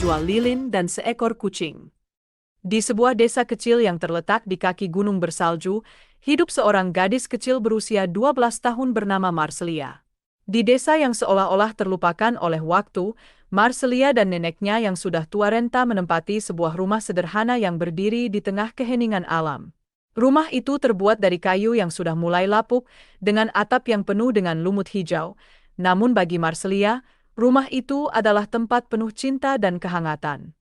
menjual lilin dan seekor kucing. Di sebuah desa kecil yang terletak di kaki gunung bersalju, hidup seorang gadis kecil berusia 12 tahun bernama Marcelia. Di desa yang seolah-olah terlupakan oleh waktu, Marcelia dan neneknya yang sudah tua renta menempati sebuah rumah sederhana yang berdiri di tengah keheningan alam. Rumah itu terbuat dari kayu yang sudah mulai lapuk, dengan atap yang penuh dengan lumut hijau. Namun bagi Marcelia, rumah itu adalah tempat penuh cinta dan kehangatan.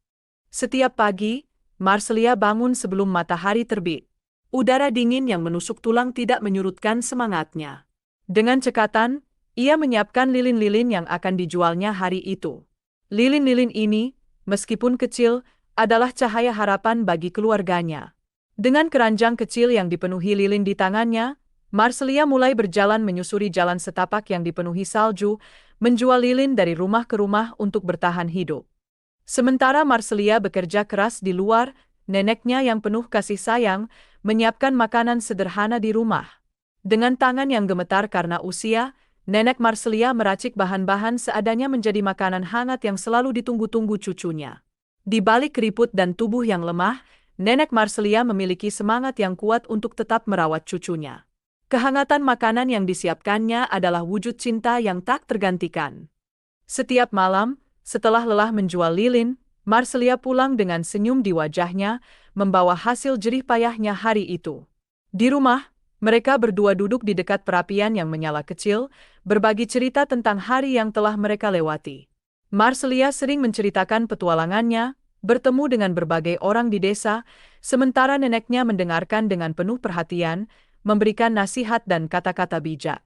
Setiap pagi, Marcelia bangun sebelum matahari terbit. Udara dingin yang menusuk tulang tidak menyurutkan semangatnya. Dengan cekatan, ia menyiapkan lilin-lilin yang akan dijualnya hari itu. Lilin-lilin ini, meskipun kecil, adalah cahaya harapan bagi keluarganya. Dengan keranjang kecil yang dipenuhi lilin di tangannya, Marcelia mulai berjalan menyusuri jalan setapak yang dipenuhi salju, menjual lilin dari rumah ke rumah untuk bertahan hidup. Sementara Marcelia bekerja keras di luar, neneknya yang penuh kasih sayang menyiapkan makanan sederhana di rumah. Dengan tangan yang gemetar karena usia, nenek Marcelia meracik bahan-bahan seadanya menjadi makanan hangat yang selalu ditunggu-tunggu cucunya. Di balik keriput dan tubuh yang lemah, nenek Marcelia memiliki semangat yang kuat untuk tetap merawat cucunya. Kehangatan makanan yang disiapkannya adalah wujud cinta yang tak tergantikan. Setiap malam, setelah lelah menjual lilin, Marcelia pulang dengan senyum di wajahnya, membawa hasil jerih payahnya hari itu. Di rumah, mereka berdua duduk di dekat perapian yang menyala kecil, berbagi cerita tentang hari yang telah mereka lewati. Marcelia sering menceritakan petualangannya, bertemu dengan berbagai orang di desa, sementara neneknya mendengarkan dengan penuh perhatian, memberikan nasihat dan kata-kata bijak.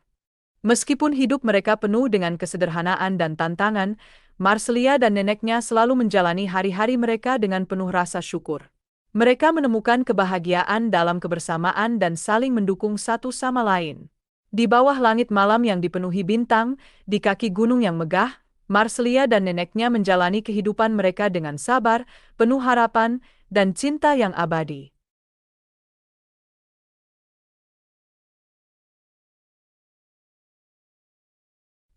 Meskipun hidup mereka penuh dengan kesederhanaan dan tantangan, Marcelia dan neneknya selalu menjalani hari-hari mereka dengan penuh rasa syukur. Mereka menemukan kebahagiaan dalam kebersamaan dan saling mendukung satu sama lain. Di bawah langit malam yang dipenuhi bintang, di kaki gunung yang megah, Marcelia dan neneknya menjalani kehidupan mereka dengan sabar, penuh harapan, dan cinta yang abadi.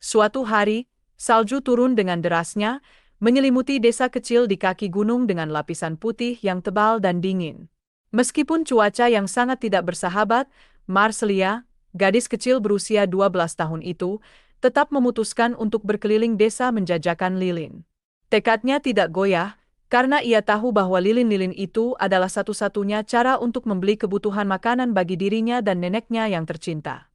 Suatu hari, salju turun dengan derasnya, menyelimuti desa kecil di kaki gunung dengan lapisan putih yang tebal dan dingin. Meskipun cuaca yang sangat tidak bersahabat, Marcelia, gadis kecil berusia 12 tahun itu, tetap memutuskan untuk berkeliling desa menjajakan lilin. Tekadnya tidak goyah, karena ia tahu bahwa lilin-lilin itu adalah satu-satunya cara untuk membeli kebutuhan makanan bagi dirinya dan neneknya yang tercinta.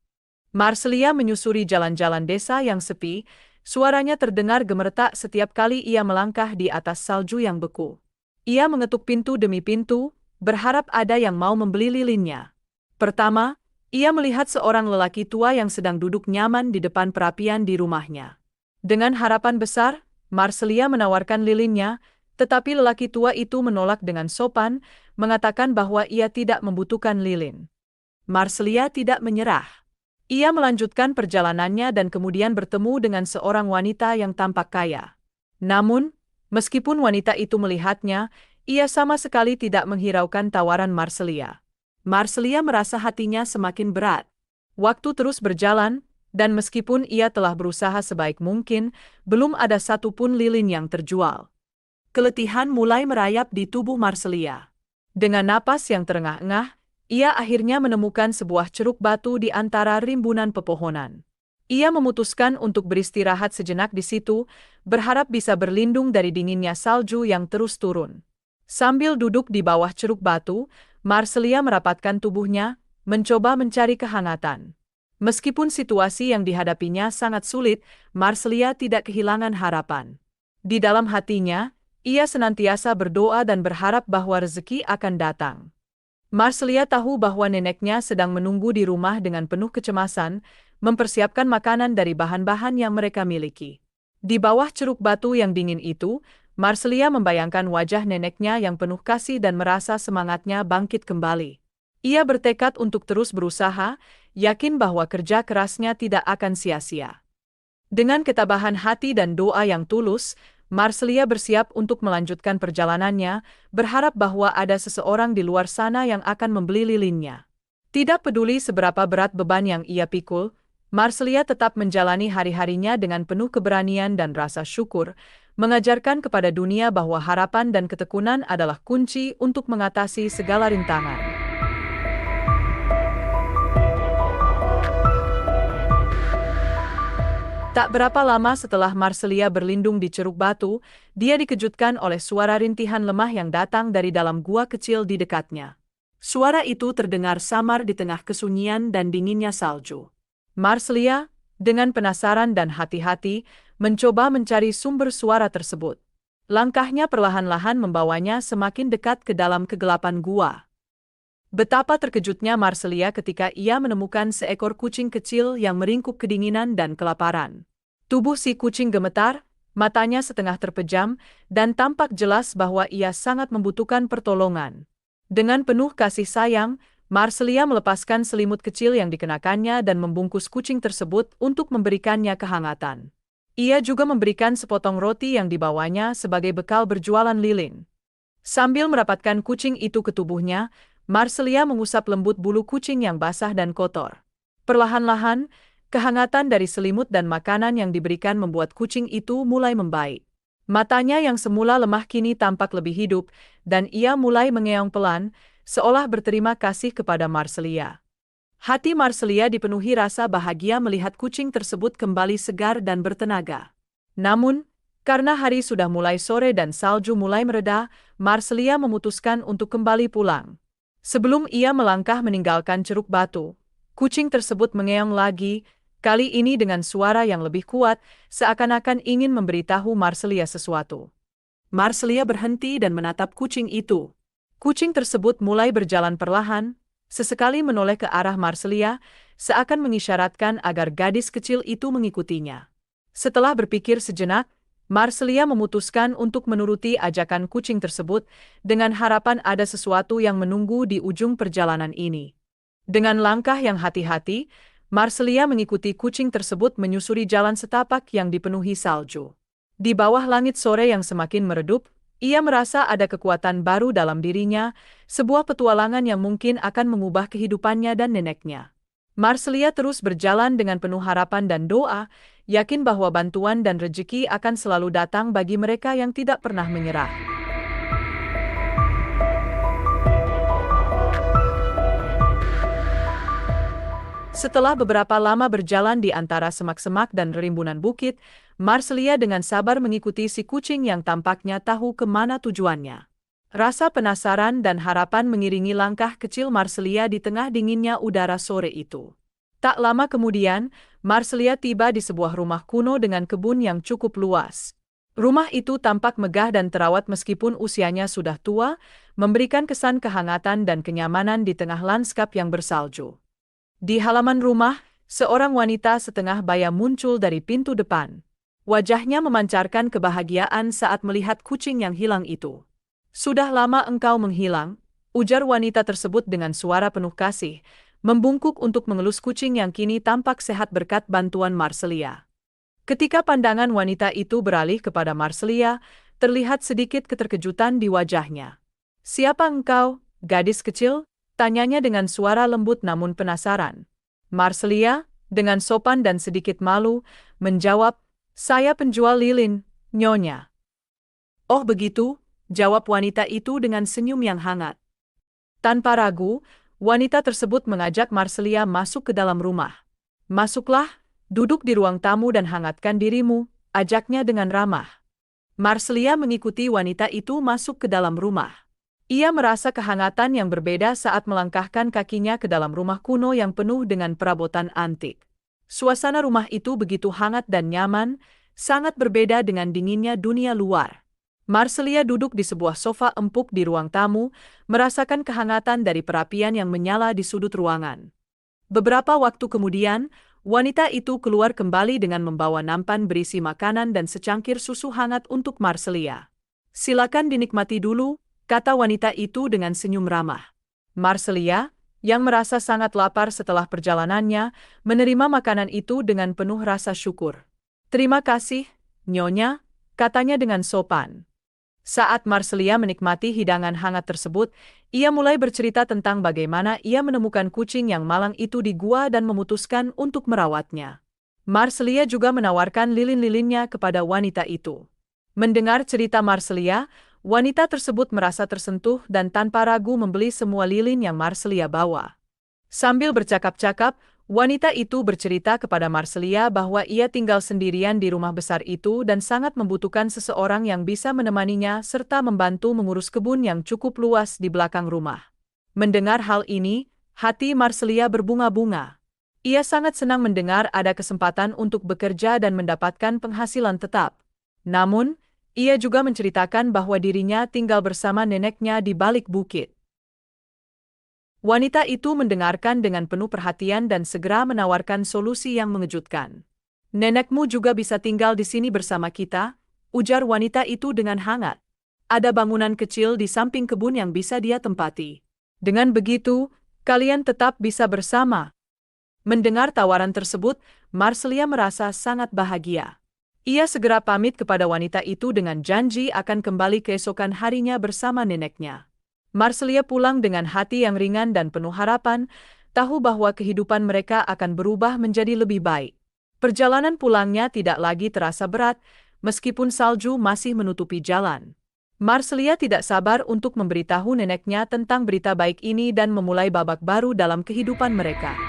Marcelia menyusuri jalan-jalan desa yang sepi, suaranya terdengar gemeretak setiap kali ia melangkah di atas salju yang beku. Ia mengetuk pintu demi pintu, berharap ada yang mau membeli lilinnya. Pertama, ia melihat seorang lelaki tua yang sedang duduk nyaman di depan perapian di rumahnya. Dengan harapan besar, Marcelia menawarkan lilinnya, tetapi lelaki tua itu menolak dengan sopan, mengatakan bahwa ia tidak membutuhkan lilin. Marcelia tidak menyerah. Ia melanjutkan perjalanannya dan kemudian bertemu dengan seorang wanita yang tampak kaya. Namun, meskipun wanita itu melihatnya, ia sama sekali tidak menghiraukan tawaran Marcelia. Marcelia merasa hatinya semakin berat. Waktu terus berjalan, dan meskipun ia telah berusaha sebaik mungkin, belum ada satupun lilin yang terjual. Keletihan mulai merayap di tubuh Marcelia. Dengan napas yang terengah-engah, ia akhirnya menemukan sebuah ceruk batu di antara rimbunan pepohonan. Ia memutuskan untuk beristirahat sejenak di situ, berharap bisa berlindung dari dinginnya salju yang terus turun. Sambil duduk di bawah ceruk batu, Marcelia merapatkan tubuhnya, mencoba mencari kehangatan. Meskipun situasi yang dihadapinya sangat sulit, Marcelia tidak kehilangan harapan. Di dalam hatinya, ia senantiasa berdoa dan berharap bahwa rezeki akan datang. Marcelia tahu bahwa neneknya sedang menunggu di rumah dengan penuh kecemasan, mempersiapkan makanan dari bahan-bahan yang mereka miliki. Di bawah ceruk batu yang dingin itu, Marcelia membayangkan wajah neneknya yang penuh kasih dan merasa semangatnya bangkit kembali. Ia bertekad untuk terus berusaha, yakin bahwa kerja kerasnya tidak akan sia-sia. Dengan ketabahan hati dan doa yang tulus, Marcelia bersiap untuk melanjutkan perjalanannya, berharap bahwa ada seseorang di luar sana yang akan membeli lilinnya. Tidak peduli seberapa berat beban yang ia pikul, Marcelia tetap menjalani hari-harinya dengan penuh keberanian dan rasa syukur, mengajarkan kepada dunia bahwa harapan dan ketekunan adalah kunci untuk mengatasi segala rintangan. Tak berapa lama setelah Marcelia berlindung di ceruk batu, dia dikejutkan oleh suara rintihan lemah yang datang dari dalam gua kecil di dekatnya. Suara itu terdengar samar di tengah kesunyian dan dinginnya salju. Marcelia, dengan penasaran dan hati-hati, mencoba mencari sumber suara tersebut. Langkahnya perlahan-lahan membawanya semakin dekat ke dalam kegelapan gua. Betapa terkejutnya Marcelia ketika ia menemukan seekor kucing kecil yang meringkuk kedinginan dan kelaparan. Tubuh si kucing gemetar, matanya setengah terpejam, dan tampak jelas bahwa ia sangat membutuhkan pertolongan. Dengan penuh kasih sayang, Marcelia melepaskan selimut kecil yang dikenakannya dan membungkus kucing tersebut untuk memberikannya kehangatan. Ia juga memberikan sepotong roti yang dibawanya sebagai bekal berjualan lilin. Sambil merapatkan kucing itu ke tubuhnya, Marcelia mengusap lembut bulu kucing yang basah dan kotor. Perlahan-lahan, kehangatan dari selimut dan makanan yang diberikan membuat kucing itu mulai membaik. Matanya yang semula lemah kini tampak lebih hidup, dan ia mulai mengeong pelan, seolah berterima kasih kepada Marcelia. Hati Marcelia dipenuhi rasa bahagia melihat kucing tersebut kembali segar dan bertenaga. Namun, karena hari sudah mulai sore dan salju mulai mereda, Marcelia memutuskan untuk kembali pulang. Sebelum ia melangkah meninggalkan ceruk batu, kucing tersebut mengeong lagi, kali ini dengan suara yang lebih kuat, seakan-akan ingin memberitahu Marcelia sesuatu. Marcelia berhenti dan menatap kucing itu. Kucing tersebut mulai berjalan perlahan, sesekali menoleh ke arah Marcelia, seakan mengisyaratkan agar gadis kecil itu mengikutinya. Setelah berpikir sejenak, Marcelia memutuskan untuk menuruti ajakan kucing tersebut dengan harapan ada sesuatu yang menunggu di ujung perjalanan ini. Dengan langkah yang hati-hati, Marcelia mengikuti kucing tersebut menyusuri jalan setapak yang dipenuhi salju. Di bawah langit sore yang semakin meredup, ia merasa ada kekuatan baru dalam dirinya, sebuah petualangan yang mungkin akan mengubah kehidupannya dan neneknya. Marcelia terus berjalan dengan penuh harapan dan doa, yakin bahwa bantuan dan rejeki akan selalu datang bagi mereka yang tidak pernah menyerah. Setelah beberapa lama berjalan di antara semak-semak dan rimbunan bukit, Marcelia dengan sabar mengikuti si kucing yang tampaknya tahu kemana tujuannya. Rasa penasaran dan harapan mengiringi langkah kecil Marcelia di tengah dinginnya udara sore itu. Tak lama kemudian, Marcelia tiba di sebuah rumah kuno dengan kebun yang cukup luas. Rumah itu tampak megah dan terawat meskipun usianya sudah tua, memberikan kesan kehangatan dan kenyamanan di tengah lanskap yang bersalju. Di halaman rumah, seorang wanita setengah baya muncul dari pintu depan. Wajahnya memancarkan kebahagiaan saat melihat kucing yang hilang itu. "Sudah lama engkau menghilang," ujar wanita tersebut dengan suara penuh kasih, membungkuk untuk mengelus kucing yang kini tampak sehat berkat bantuan Marcelia. Ketika pandangan wanita itu beralih kepada Marcelia, terlihat sedikit keterkejutan di wajahnya. "Siapa engkau, gadis kecil?" tanyanya dengan suara lembut namun penasaran. Marcelia, dengan sopan dan sedikit malu, menjawab, "Saya penjual lilin, Nyonya." "Oh begitu," jawab wanita itu dengan senyum yang hangat. Tanpa ragu, wanita tersebut mengajak Marcelia masuk ke dalam rumah. "Masuklah, duduk di ruang tamu dan hangatkan dirimu," ajaknya dengan ramah. Marcelia mengikuti wanita itu masuk ke dalam rumah. Ia merasa kehangatan yang berbeda saat melangkahkan kakinya ke dalam rumah kuno yang penuh dengan perabotan antik. Suasana rumah itu begitu hangat dan nyaman, sangat berbeda dengan dinginnya dunia luar. Marcelia duduk di sebuah sofa empuk di ruang tamu, merasakan kehangatan dari perapian yang menyala di sudut ruangan. Beberapa waktu kemudian, wanita itu keluar kembali dengan membawa nampan berisi makanan dan secangkir susu hangat untuk Marcelia. "Silakan dinikmati dulu," kata wanita itu dengan senyum ramah. Marcelia, yang merasa sangat lapar setelah perjalanannya, menerima makanan itu dengan penuh rasa syukur. "Terima kasih, Nyonya," katanya dengan sopan. Saat Marcelia menikmati hidangan hangat tersebut, ia mulai bercerita tentang bagaimana ia menemukan kucing yang malang itu di gua dan memutuskan untuk merawatnya. Marcelia juga menawarkan lilin-lilinnya kepada wanita itu. Mendengar cerita Marcelia, wanita tersebut merasa tersentuh dan tanpa ragu membeli semua lilin yang Marcelia bawa. Sambil bercakap-cakap, wanita itu bercerita kepada Marcelia bahwa ia tinggal sendirian di rumah besar itu dan sangat membutuhkan seseorang yang bisa menemaninya serta membantu mengurus kebun yang cukup luas di belakang rumah. Mendengar hal ini, hati Marcelia berbunga-bunga. Ia sangat senang mendengar ada kesempatan untuk bekerja dan mendapatkan penghasilan tetap. Namun, ia juga menceritakan bahwa dirinya tinggal bersama neneknya di balik bukit. Wanita itu mendengarkan dengan penuh perhatian dan segera menawarkan solusi yang mengejutkan. "Nenekmu juga bisa tinggal di sini bersama kita," ujar wanita itu dengan hangat. "Ada bangunan kecil di samping kebun yang bisa dia tempati. Dengan begitu, kalian tetap bisa bersama." Mendengar tawaran tersebut, Marcelia merasa sangat bahagia. Ia segera pamit kepada wanita itu dengan janji akan kembali keesokan harinya bersama neneknya. Marcelia pulang dengan hati yang ringan dan penuh harapan, tahu bahwa kehidupan mereka akan berubah menjadi lebih baik. Perjalanan pulangnya tidak lagi terasa berat, meskipun salju masih menutupi jalan. Marcelia tidak sabar untuk memberitahu neneknya tentang berita baik ini dan memulai babak baru dalam kehidupan mereka.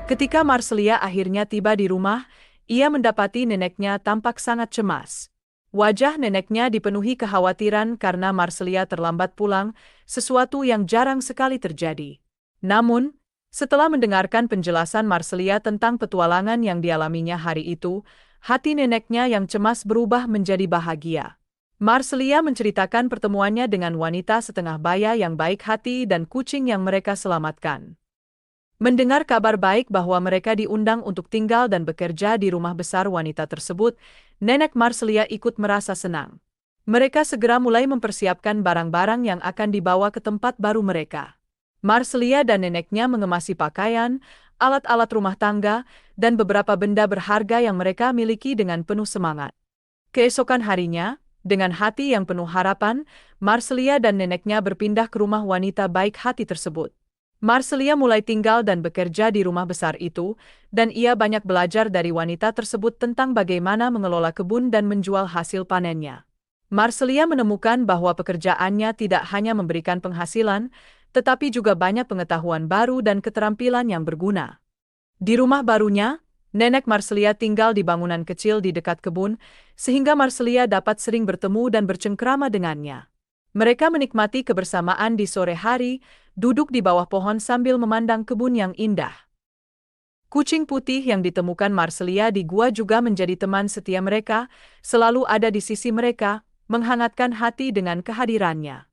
Ketika Marcelia akhirnya tiba di rumah, ia mendapati neneknya tampak sangat cemas. Wajah neneknya dipenuhi kekhawatiran karena Marcelia terlambat pulang, sesuatu yang jarang sekali terjadi. Namun, setelah mendengarkan penjelasan Marcelia tentang petualangan yang dialaminya hari itu, hati neneknya yang cemas berubah menjadi bahagia. Marcelia menceritakan pertemuannya dengan wanita setengah baya yang baik hati dan kucing yang mereka selamatkan. Mendengar kabar baik bahwa mereka diundang untuk tinggal dan bekerja di rumah besar wanita tersebut, nenek Marcelia ikut merasa senang. Mereka segera mulai mempersiapkan barang-barang yang akan dibawa ke tempat baru mereka. Marcelia dan neneknya mengemasi pakaian, alat-alat rumah tangga, dan beberapa benda berharga yang mereka miliki dengan penuh semangat. Keesokan harinya, dengan hati yang penuh harapan, Marcelia dan neneknya berpindah ke rumah wanita baik hati tersebut. Marcelia mulai tinggal dan bekerja di rumah besar itu, dan ia banyak belajar dari wanita tersebut tentang bagaimana mengelola kebun dan menjual hasil panennya. Marcelia menemukan bahwa pekerjaannya tidak hanya memberikan penghasilan, tetapi juga banyak pengetahuan baru dan keterampilan yang berguna. Di rumah barunya, nenek Marcelia tinggal di bangunan kecil di dekat kebun, sehingga Marcelia dapat sering bertemu dan bercengkrama dengannya. Mereka menikmati kebersamaan di sore hari, duduk di bawah pohon sambil memandang kebun yang indah. Kucing putih yang ditemukan Marcelia di gua juga menjadi teman setia mereka, selalu ada di sisi mereka, menghangatkan hati dengan kehadirannya.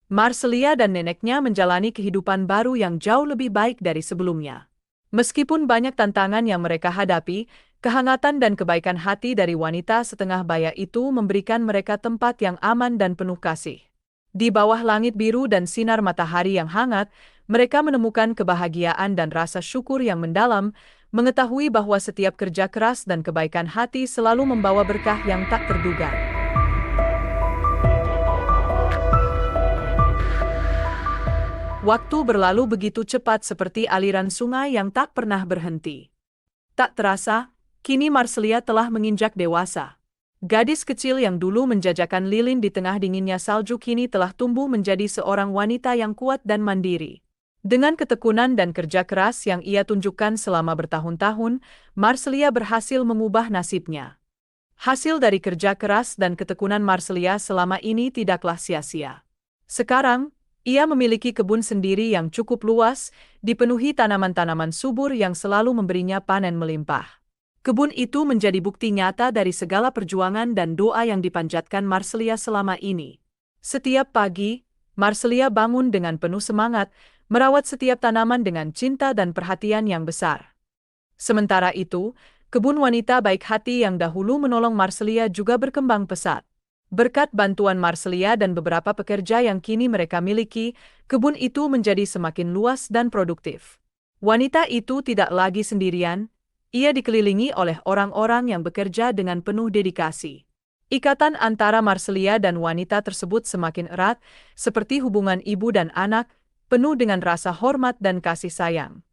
Marcelia dan neneknya menjalani kehidupan baru yang jauh lebih baik dari sebelumnya. Meskipun banyak tantangan yang mereka hadapi, kehangatan dan kebaikan hati dari wanita setengah baya itu memberikan mereka tempat yang aman dan penuh kasih. Di bawah langit biru dan sinar matahari yang hangat, mereka menemukan kebahagiaan dan rasa syukur yang mendalam, mengetahui bahwa setiap kerja keras dan kebaikan hati selalu membawa berkah yang tak terduga. Waktu berlalu begitu cepat seperti aliran sungai yang tak pernah berhenti. Tak terasa, kini Marcelia telah menginjak dewasa. Gadis kecil yang dulu menjajakan lilin di tengah dinginnya salju kini telah tumbuh menjadi seorang wanita yang kuat dan mandiri. Dengan ketekunan dan kerja keras yang ia tunjukkan selama bertahun-tahun, Marcelia berhasil mengubah nasibnya. Hasil dari kerja keras dan ketekunan Marcelia selama ini tidaklah sia-sia. Sekarang, ia memiliki kebun sendiri yang cukup luas, dipenuhi tanaman-tanaman subur yang selalu memberinya panen melimpah. Kebun itu menjadi bukti nyata dari segala perjuangan dan doa yang dipanjatkan Marcelia selama ini. Setiap pagi, Marcelia bangun dengan penuh semangat, merawat setiap tanaman dengan cinta dan perhatian yang besar. Sementara itu, kebun wanita baik hati yang dahulu menolong Marcelia juga berkembang pesat. Berkat bantuan Marcelia dan beberapa pekerja yang kini mereka miliki, kebun itu menjadi semakin luas dan produktif. Wanita itu tidak lagi sendirian. Ia dikelilingi oleh orang-orang yang bekerja dengan penuh dedikasi. Ikatan antara Marcelia dan wanita tersebut semakin erat, seperti hubungan ibu dan anak, penuh dengan rasa hormat dan kasih sayang.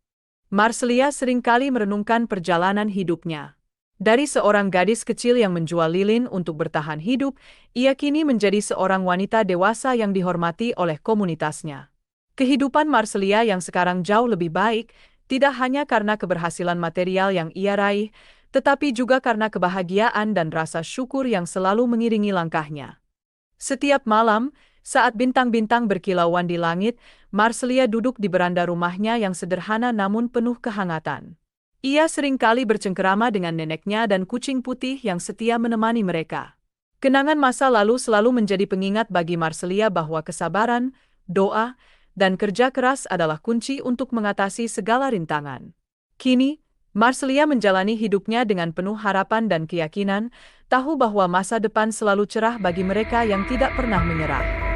Marcelia seringkali merenungkan perjalanan hidupnya. Dari seorang gadis kecil yang menjual lilin untuk bertahan hidup, ia kini menjadi seorang wanita dewasa yang dihormati oleh komunitasnya. Kehidupan Marcelia yang sekarang jauh lebih baik, tidak hanya karena keberhasilan material yang ia raih, tetapi juga karena kebahagiaan dan rasa syukur yang selalu mengiringi langkahnya. Setiap malam, saat bintang-bintang berkilauan di langit, Marcelia duduk di beranda rumahnya yang sederhana namun penuh kehangatan. Ia seringkali bercengkerama dengan neneknya dan kucing putih yang setia menemani mereka. Kenangan masa lalu selalu menjadi pengingat bagi Marcelia bahwa kesabaran, doa, dan kerja keras adalah kunci untuk mengatasi segala rintangan. Kini, Marcelia menjalani hidupnya dengan penuh harapan dan keyakinan, tahu bahwa masa depan selalu cerah bagi mereka yang tidak pernah menyerah.